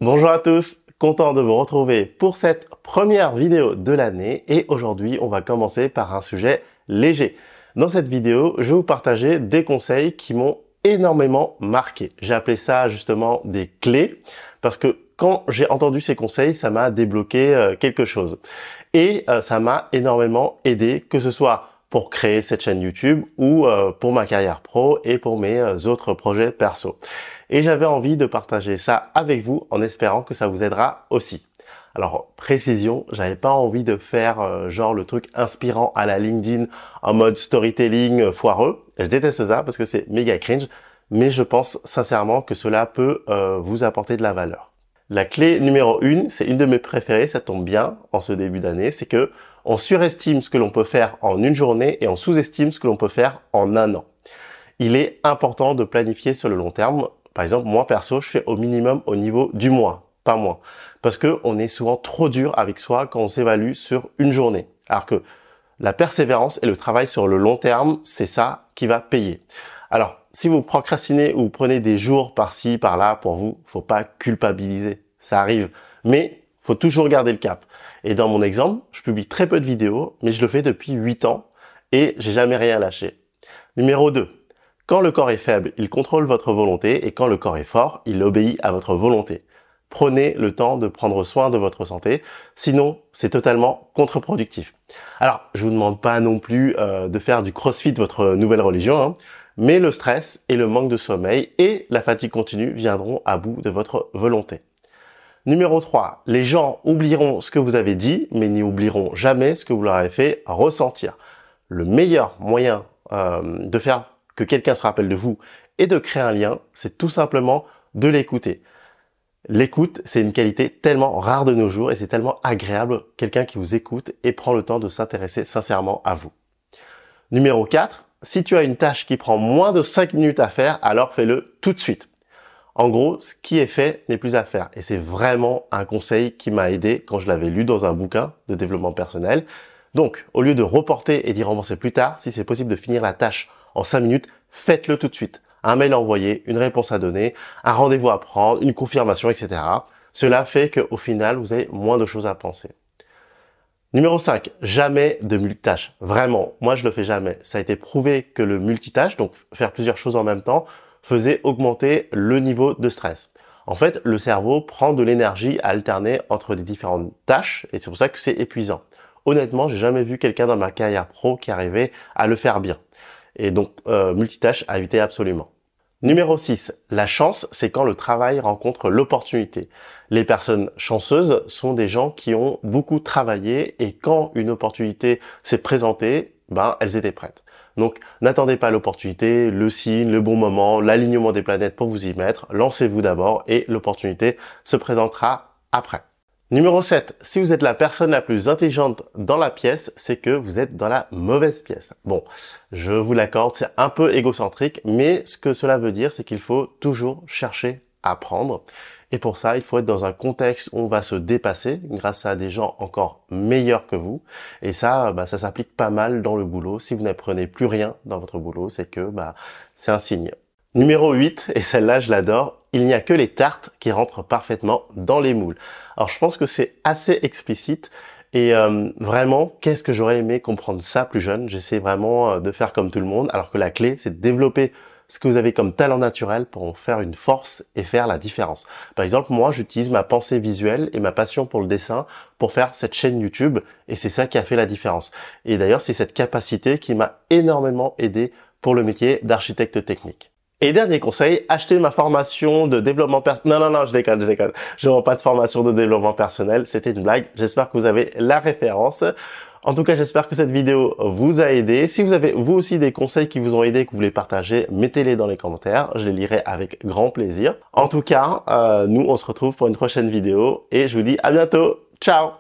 Bonjour à tous, content de vous retrouver pour cette première vidéo de l'année et aujourd'hui on va commencer par un sujet léger. Dans cette vidéo, je vais vous partager des conseils qui m'ont énormément marqué. J'ai appelé ça justement des clés parce que quand j'ai entendu ces conseils, ça m'a débloqué quelque chose. Et ça m'a énormément aidé, que ce soit pour créer cette chaîne YouTube ou pour ma carrière pro et pour mes autres projets perso. Et j'avais envie de partager ça avec vous en espérant que ça vous aidera aussi. Alors, précision, j'avais pas envie de faire genre le truc inspirant à la LinkedIn en mode storytelling foireux. Je déteste ça parce que c'est méga cringe, mais je pense sincèrement que cela peut vous apporter de la valeur. La clé numéro 1, c'est une de mes préférées, ça tombe bien en ce début d'année, c'est que on surestime ce que l'on peut faire en une journée et on sous-estime ce que l'on peut faire en un an. Il est important de planifier sur le long terme. Par exemple, moi perso, je fais au minimum au niveau du mois, pas moins. Parce que on est souvent trop dur avec soi quand on s'évalue sur une journée. Alors que la persévérance et le travail sur le long terme, c'est ça qui va payer. Alors, si vous procrastinez ou vous prenez des jours par-ci, par-là, pour vous, faut pas culpabiliser. Ça arrive. Mais faut toujours garder le cap. Et dans mon exemple, je publie très peu de vidéos, mais je le fais depuis 8 ans et j'ai jamais rien lâché. Numéro 2. Quand le corps est faible, il contrôle votre volonté et quand le corps est fort, il obéit à votre volonté. Prenez le temps de prendre soin de votre santé, sinon c'est totalement contre-productif. Alors, je vous demande pas non plus de faire du crossfit votre nouvelle religion, hein, mais le stress et le manque de sommeil et la fatigue continue viendront à bout de votre volonté. Numéro 3, les gens oublieront ce que vous avez dit, mais n'y oublieront jamais ce que vous leur avez fait ressentir. Le meilleur moyen de faire que quelqu'un se rappelle de vous et de créer un lien, c'est tout simplement de l'écouter. L'écoute, c'est une qualité tellement rare de nos jours et c'est tellement agréable, quelqu'un qui vous écoute et prend le temps de s'intéresser sincèrement à vous. Numéro 4, si tu as une tâche qui prend moins de 5 minutes à faire, alors fais-le tout de suite. En gros, ce qui est fait n'est plus à faire. Et c'est vraiment un conseil qui m'a aidé quand je l'avais lu dans un bouquin de développement personnel. Donc, au lieu de reporter et d'y repenser plus tard, si c'est possible de finir la tâche en 5 minutes, faites-le tout de suite. Un mail envoyé, une réponse à donner, un rendez-vous à prendre, une confirmation, etc. Cela fait qu'au final, vous avez moins de choses à penser. Numéro 5, jamais de multitâche. Vraiment, moi je le fais jamais. Ça a été prouvé que le multitâche, donc faire plusieurs choses en même temps, faisait augmenter le niveau de stress. En fait, le cerveau prend de l'énergie à alterner entre des différentes tâches et c'est pour ça que c'est épuisant. Honnêtement, j'ai jamais vu quelqu'un dans ma carrière pro qui arrivait à le faire bien. Et donc, multitâche à éviter absolument. Numéro 6, la chance, c'est quand le travail rencontre l'opportunité. Les personnes chanceuses sont des gens qui ont beaucoup travaillé et quand une opportunité s'est présentée, elles étaient prêtes. Donc, n'attendez pas l'opportunité, le signe, le bon moment, l'alignement des planètes pour vous y mettre. Lancez-vous d'abord et l'opportunité se présentera après. Numéro 7, si vous êtes la personne la plus intelligente dans la pièce, c'est que vous êtes dans la mauvaise pièce. Bon, je vous l'accorde, c'est un peu égocentrique, mais ce que cela veut dire, c'est qu'il faut toujours chercher à apprendre. Et pour ça, il faut être dans un contexte où on va se dépasser grâce à des gens encore meilleurs que vous. Et ça, ça s'applique pas mal dans le boulot. Si vous n'apprenez plus rien dans votre boulot, c'est que c'est un signe. Numéro 8, et celle-là je l'adore, il n'y a que les tartes qui rentrent parfaitement dans les moules. Alors je pense que c'est assez explicite et vraiment, qu'est-ce que j'aurais aimé comprendre ça plus jeune. J'essaie vraiment de faire comme tout le monde, alors que la clé c'est de développer ce que vous avez comme talent naturel pour en faire une force et faire la différence. Par exemple, moi j'utilise ma pensée visuelle et ma passion pour le dessin pour faire cette chaîne YouTube et c'est ça qui a fait la différence. Et d'ailleurs, c'est cette capacité qui m'a énormément aidé pour le métier d'architecte technique. Et dernier conseil, achetez ma formation de développement personnel. Non, je déconne. Je ne vends pas de formation de développement personnel. C'était une blague. J'espère que vous avez la référence. En tout cas, j'espère que cette vidéo vous a aidé. Si vous avez vous aussi des conseils qui vous ont aidé, que vous voulez partager, mettez-les dans les commentaires. Je les lirai avec grand plaisir. En tout cas, nous, on se retrouve pour une prochaine vidéo et je vous dis à bientôt. Ciao!